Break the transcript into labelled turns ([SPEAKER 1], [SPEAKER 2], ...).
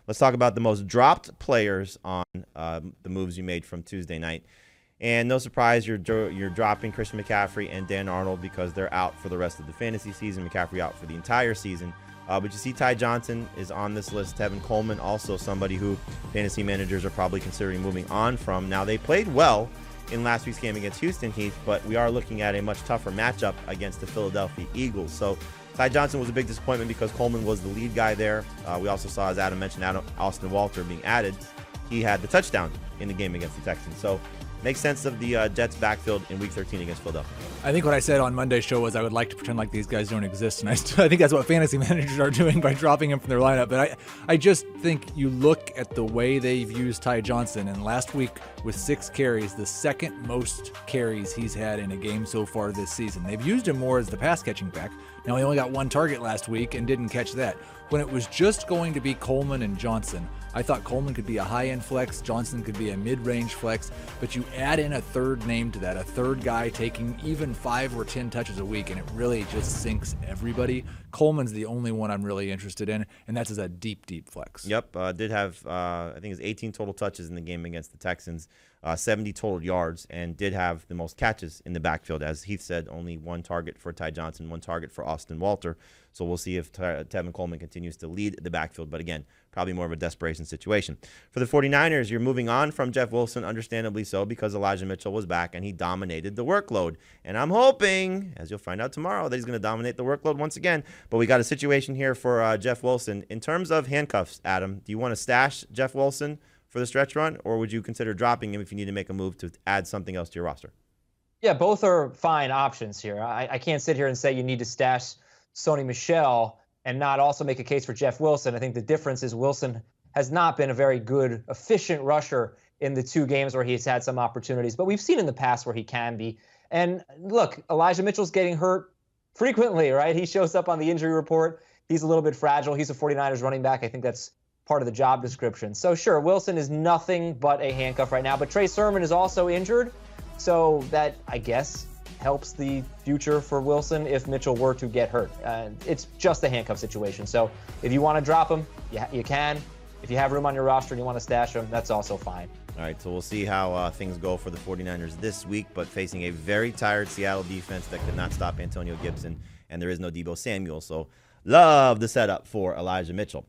[SPEAKER 1] Let's talk about the most dropped players on the moves you made from Tuesday night. And no surprise, you're dropping Christian McCaffrey and Dan Arnold because they're out for the rest of the fantasy season. McCaffrey out for the entire season. But you see Ty Johnson is on this list. Tevin Coleman, also somebody who fantasy managers are probably considering moving on from. Now, they played well in last week's game against Houston, Heath, but we are looking at a much tougher matchup against the Philadelphia Eagles. So Ty Johnson was a big disappointment because Coleman was the lead guy there. We also saw, as Adam mentioned, Austin Walter being added. He had the touchdown in the game against the Texans. So makes sense of the Jets' backfield in Week 13 against Philadelphia.
[SPEAKER 2] I think what I said on Monday's show was I would like to pretend like these guys don't exist, and I think that's what fantasy managers are doing by dropping him from their lineup. But I just think you look at the way they've used Ty Johnson, and last week with 6 carries, the second most carries he's had in a game so far this season. They've used him more as the pass-catching back. Now, he only got 1 target last week and didn't catch that. When it was just going to be Coleman and Johnson, I thought Coleman could be a high-end flex, Johnson could be a mid-range flex, but you add in a third name to that, a third guy taking even 5 or 10 touches a week, and it really just sinks everybody. Coleman's the only one I'm really interested in, and that's as a deep, deep flex.
[SPEAKER 1] Yep, did have, I think it was 18 total touches in the game against the Texans, 70 total yards, and did have the most catches in the backfield. As Heath said, only 1 target for Ty Johnson, 1 target for Austin Walter. So we'll see if Tevin Coleman continues to lead the backfield. But again, probably more of a desperation situation. For the 49ers, you're moving on from Jeff Wilson, understandably so, because Elijah Mitchell was back and he dominated the workload. And I'm hoping, as you'll find out tomorrow, that he's going to dominate the workload once again. But we got a situation here for Jeff Wilson. In terms of handcuffs, Adam, do you want to stash Jeff Wilson for the stretch run, or would you consider dropping him if you need to make a move to add something else to your roster?
[SPEAKER 3] Yeah, both are fine options here. I can't sit here and say you need to stash Sony Michel and not also make a case for Jeff Wilson. I think the difference is Wilson has not been a very good, efficient rusher in the 2 games where he's had some opportunities, but we've seen in the past where he can be. And look, Elijah Mitchell's getting hurt frequently, right? He shows up on the injury report. He's a little bit fragile. He's a 49ers running back. I think that's part of the job description. So sure, Wilson is nothing but a handcuff right now, but Trey Sermon is also injured. So that, I guess, helps the future for Wilson if Mitchell were to get hurt. It's just a handcuff situation. So if you want to drop him, you can. If you have room on your roster and you want to stash him, that's also fine.
[SPEAKER 1] All right, so we'll see how things go for the 49ers this week, but facing a very tired Seattle defense that could not stop Antonio Gibson, and there is no Deebo Samuel. So love the setup for Elijah Mitchell.